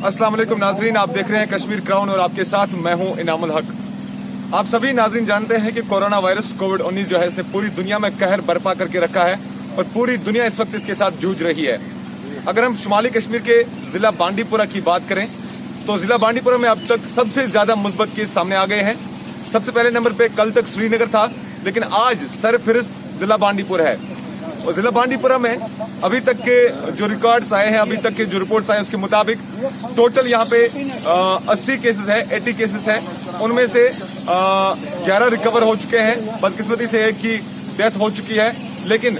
अस्सलाम वालेकुम नाजरीन, आप देख रहे हैं कश्मीर क्राउन और आपके साथ मैं हूं इनामुल हक। आप सभी नाजरीन जानते हैं कि कोरोना वायरस कोविड-19 जो है इसने पूरी दुनिया में कहर बर्पा करके रखा है और पूरी दुनिया इस वक्त इसके साथ जूझ रही है। अगर हम शुमाली कश्मीर के जिला बांडीपुरा की बात करें तो जिला बांडीपुरा में अब तक सबसे ज्यादा मुस्बत केस सामने आ गए हैं। सबसे पहले नंबर पे कल तक श्रीनगर था, लेकिन आज सरफहरिस्त जिला बांडीपुरा है। और जिला बांडीपुरा में अभी तक के जो रिकॉर्ड्स आए हैं, अभी तक के जो रिपोर्ट्स आए उसके मुताबिक टोटल यहाँ पे 80 केसेस है, 80 केसेस है। उनमें से 11 रिकवर हो चुके हैं। बदकिस्मती से एक की डेथ हो चुकी है, लेकिन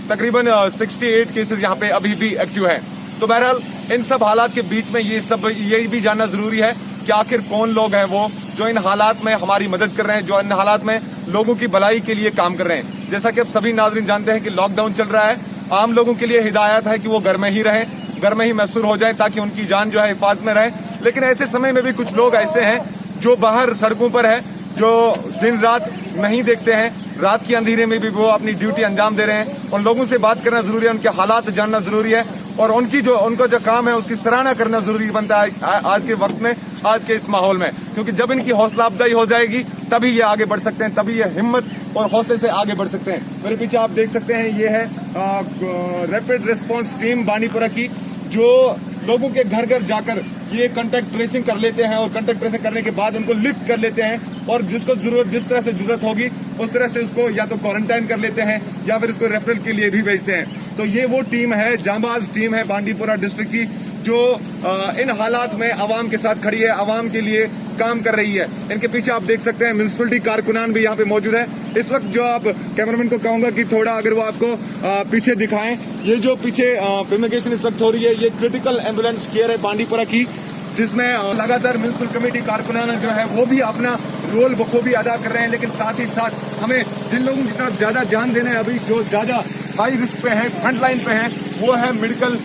तकरीबन 68 केसेस यहाँ पे अभी भी एक्टिव हैं। तो बहरहाल इन सब हालात के बीच में यही भी जानना जरूरी है कि आखिर कौन लोग हैं वो जो इन हालात में हमारी मदद कर रहे हैं, जो इन हालात में लोगों की भलाई के लिए काम कर रहे हैं। जैसा कि अब सभी नाज़रीन जानते हैं कि लॉकडाउन चल रहा है, आम लोगों के लिए हिदायत है कि वो घर में ही रहें, घर में ही महसूर हो जाए ताकि उनकी जान जो है हिफाजत में रहे। लेकिन ऐसे समय में भी कुछ लोग ऐसे हैं जो बाहर सड़कों पर है, जो दिन रात नहीं देखते हैं, रात की अंधेरे में भी वो अपनी ड्यूटी अंजाम दे रहे हैं। उन लोगों से बात करना जरूरी है, उनके हालात जानना जरूरी है और उनका जो काम है उसकी सराहना करना जरूरी बनता है आज के वक्त में, आज के इस माहौल में। क्योंकि जब इनकी हौसला अफजाई हो जाएगी तभी ये आगे बढ़ सकते हैं, तभी ये हिम्मत और हौसले से आगे बढ़ सकते हैं। मेरे पीछे आप देख सकते हैं ये है रैपिड रिस्पांस टीम बांडीपुरा की, जो लोगों के घर घर जाकर ये कांटेक्ट ट्रेसिंग कर लेते हैं और कांटेक्ट ट्रेसिंग करने के बाद उनको लिफ्ट कर लेते हैं और जिसको जिस तरह से जरूरत होगी उस तरह से उसको या तो क्वारंटाइन कर लेते हैं या फिर इसको रेफरल के लिए भी भेजते हैं। तो ये वो टीम है, जांबाज टीम है बांडीपुरा डिस्ट्रिक्ट की, जो इन हालात में आवाम के साथ खड़ी है, आवाम के लिए काम कर रही है। इनके पीछे आप देख सकते हैं म्युनिसिपलिटी कारकुनान भी यहाँ पे मौजूद है। इस वक्त जो आप कैमरामैन को कहूंगा कि थोड़ा अगर वो आपको पीछे दिखाएं, ये जो पीछे फ्यूमिगेशन इस वक्त हो रही है ये क्रिटिकल एम्बुलेंस केयर है बांडीपुरा की, जिसमें लगातार म्युनिसिपल कमेटी कारकुनान जो है वो भी अपना रोल बखूबी अदा कर रहे हैं। लेकिन साथ ही साथ हमें जिन लोगों की तरफ ज्यादा ध्यान देना है, अभी जो ज्यादा हाई रिस्क पे हैं, फ्रंट लाइन पे हैं, वो है मेडिकल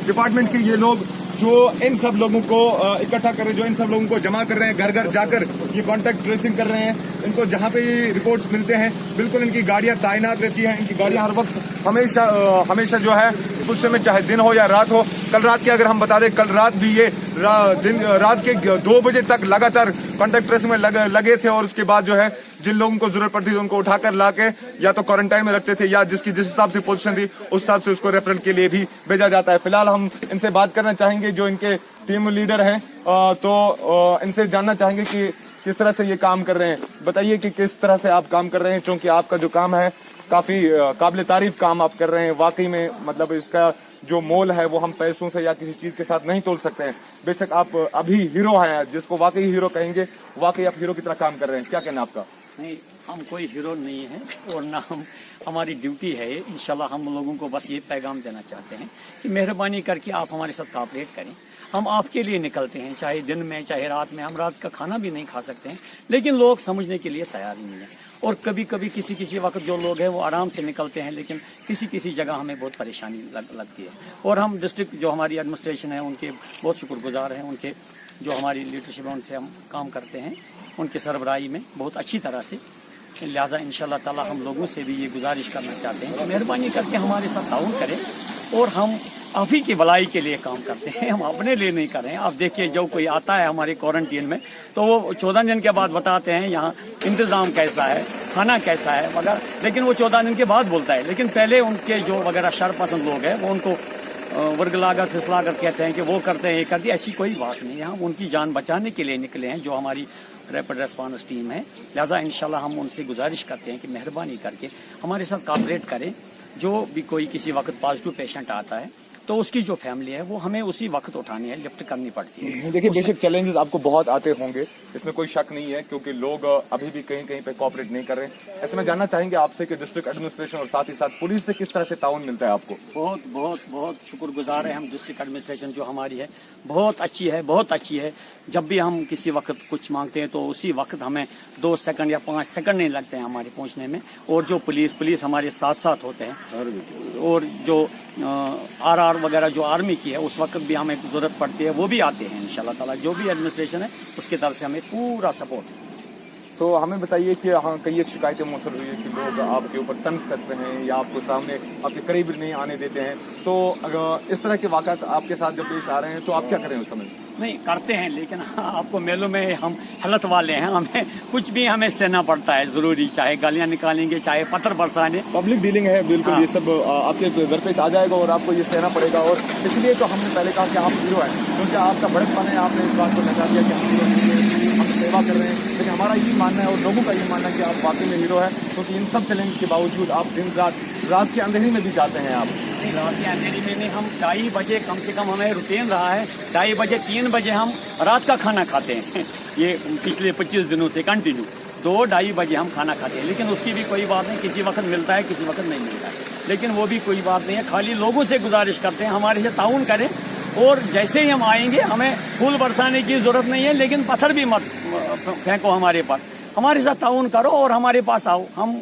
डिपार्टमेंट के ये लोग, जो इन सब लोगों को इकट्ठा कर रहे हैं, जो इन सब लोगों को जमा कर रहे हैं, घर घर जाकर ये कांटेक्ट ट्रेसिंग कर रहे हैं। इनको जहां पे ये रिपोर्ट्स मिलते हैं बिल्कुल इनकी गाड़ियां तैनात रहती हैं। इनकी गाड़ियां हर वक्त हमेशा जो है कुछ समय चाहे दिन हो या रात हो। कल रात की अगर हम बता दें, कल रात भी ये रात के 2 बजे तक लगातार कांटेक्ट ट्रेसिंग में लगे थे और उसके बाद जो है जिन लोगों को जरूरत पड़ती थी उनको उठाकर लाके या तो क्वारंटाइन में रखते थे या जिसकी जिस हिसाब से पोजीशन थी उस हिसाब से उसको रेफरल के लिए भी भेजा जाता है। फिलहाल हम इनसे बात करना चाहेंगे जो इनके टीम लीडर हैं, तो इनसे जानना चाहेंगे कि किस तरह से ये काम कर रहे हैं। बताइए कि किस तरह से आप काम कर रहे हैं, क्योंकि आपका जो काम है काफी काबिल तारीफ काम आप कर रहे हैं। वाकई में मतलब इसका जो मोल है वो हम पैसों से या किसी चीज के साथ नहीं तोल सकते हैं। बेशक आप अभी हीरो हैं, जिसको वाकई हीरो कहेंगे, वाकई आप हीरो की तरह काम कर रहे हैं। क्या कहना आपका? नहीं, हम कोई हीरो नहीं है और ना हमारी ड्यूटी है। इंशाल्लाह हम लोगों को बस ये पैगाम देना चाहते हैं कि मेहरबानी करके आप हमारे साथ कोऑपरेट करें। हम आपके लिए निकलते हैं, चाहे दिन में चाहे रात में। हम रात का खाना भी नहीं खा सकते हैं, लेकिन लोग समझने के लिए तैयार ही नहीं है। और कभी कभी किसी वक्त जो लोग हैं वो आराम से निकलते हैं, लेकिन किसी जगह हमें बहुत परेशानी लगती है। और हम डिस्ट्रिक्ट जो हमारी एडमिनिस्ट्रेशन है उनके बहुत शुक्रगुजार हैं, उनके जो हमारी लीडरशिप है उनसे हम काम करते हैं, उनके सरबराही में बहुत अच्छी तरह से। लिहाजा इंशाल्लाह ताला हम लोगों से भी ये गुजारिश करना चाहते हैं कि मेहरबानी करके हमारे साथ ताउन करें और हम आप ही की भलाई के लिए काम करते हैं, हम अपने लिए नहीं कर रहे हैं। आप देखिए, जो कोई आता है हमारे क्वारंटीन में तो वो 14 दिन के बाद बताते हैं यहाँ इंतजाम कैसा है, खाना कैसा है वगैरह, लेकिन वो 14 दिन के बाद बोलता है। लेकिन पहले उनके जो वगैरह शरपसंद लोग हैं वो उनको वर्गलाकर फिसलाकर कहते हैं कि वो करते हैं, ये करते हैं। ऐसी कोई बात नहीं है, हम उनकी जान बचाने के लिए निकले हैं, जो हमारी रैपिड रेस्पॉन्स टीम है। लिहाजा इंशाल्लाह हम उनसे गुजारिश करते हैं कि मेहरबानी करके हमारे साथ कोऑपरेट करें। जो भी कोई किसी वक्त पॉजिटिव पेशेंट आता है तो उसकी जो फैमिली है वो हमें उसी वक्त उठानी है, लिफ्ट करनी पड़ती है। देखिए, बेशक चैलेंजेस आपको बहुत आते होंगे, इसमें कोई शक नहीं है, क्योंकि लोग अभी भी कहीं पे कोऑपरेट नहीं कर रहे हैं। ऐसे में जानना चाहेंगे आपसे कि डिस्ट्रिक्ट एडमिनिस्ट्रेशन और साथ ही साथ पुलिस से किस तरह से ताउन मिलता है आपको? बहुत शुक्रगुजार है हम। डिस्ट्रिक्ट एडमिनिस्ट्रेशन जो हमारी है बहुत अच्छी है, बहुत अच्छी है। जब भी हम किसी वक्त कुछ मांगते हैं तो उसी वक्त हमें 2 सेकंड या 5 सेकंड नहीं लगते हैं हमारे पहुंचने में। और जो पुलिस हमारे साथ होते हैं, और जो आरआर वगैरह जो आर्मी की है उस वक्त भी हमें जरूरत पड़ती है वो भी आते हैं। इंशाल्लाह ताला जो भी एडमिनिस्ट्रेशन है उसकी तरफ से हमें पूरा सपोर्ट है। तो हमें बताइए कि हाँ कई एक शिकायतें मौसूल हुई है कि लोग आपके ऊपर तंज कस रहे हैं या आपको सामने आपके करीब नहीं आने देते हैं, तो अगर इस तरह के वाक़यात आपके साथ जब पेश आ रहे हैं तो आप क्या करें उस समय? नहीं करते हैं, लेकिन आपको मालूम में हम हालत वाले हैं, हमें कुछ भी हमें सहना पड़ता है ज़रूरी, चाहे गालियाँ निकालेंगे चाहे पत्थर बरसाने। पब्लिक डीलिंग है बिल्कुल, हाँ। ये सब आपके घर पे आ जाएगा और आपको ये सहना पड़ेगा। और इसलिए तो हमने पहले कहा कि आप हीरो हैं, क्योंकि आपका बड़कपन है, आपने इस बात को नकार दिया कि हम हीरो नहीं हैं, हम सेवा कर रहे हैं। लेकिन हमारा ये मानना है और लोगों का ये मानना है कि आप वाकई में हीरो है, क्योंकि इन सब चैलेंज के बावजूद आप दिन रात के अंधेरी में भी जाते हैं आप। रात के अंधेरी में नहीं, हम 2:30 बजे कम से कम हमें रूटीन रहा है, 2:30 बजे 3 बजे हम रात का खाना खाते हैं। ये पिछले 25 दिनों से कंटिन्यू 2-2:30 बजे हम खाना खाते हैं, लेकिन उसकी भी कोई बात नहीं, किसी वक्त मिलता है किसी वक्त नहीं मिलता है, लेकिन वो भी कोई बात नहीं है। खाली लोगों से गुजारिश करते हैं हमारे से ताउन करें, और जैसे ही हम आएंगे हमें फूल बरसाने की जरूरत नहीं है, लेकिन पत्थर भी मत फेंको हमारे पास, हमारे साथ ताउन करो और हमारे पास आओ। हम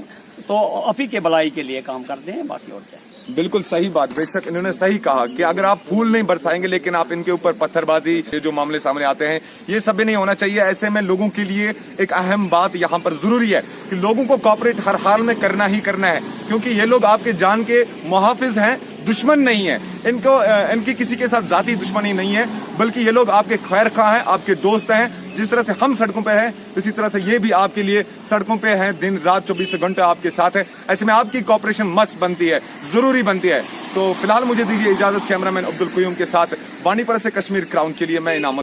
तो आप ही के भलाई के लिए काम करते हैं, बाकी और क्या। बिल्कुल सही बात, बेशक इन्होंने सही कहा कि अगर आप फूल नहीं बरसाएंगे लेकिन आप इनके ऊपर पत्थरबाजी, ये जो मामले सामने आते हैं ये सब भी नहीं होना चाहिए। ऐसे में लोगों के लिए एक अहम बात यहाँ पर जरूरी है कि लोगों को कोऑपरेट हर हाल में करना ही करना है, क्योंकि ये लोग आपके जान के मुहाफिज हैं, दुश्मन नहीं है। इनकी किसी के साथ जाती दुश्मनी नहीं है, बल्कि ये लोग आपके खैर खां हैं, आपके दोस्त हैं। जिस तरह से हम सड़कों पे हैं इसी तरह से ये भी आपके लिए सड़कों पे हैं, दिन रात 24 घंटे आपके साथ है। ऐसे में आपकी कोऑपरेशन मस्ट बनती है, जरूरी बनती है। तो फिलहाल मुझे दीजिए इजाजत, कैमरामैन अब्दुल कुयूम के साथ वानीपरा से कश्मीर क्राउन के लिए मैं इनाम।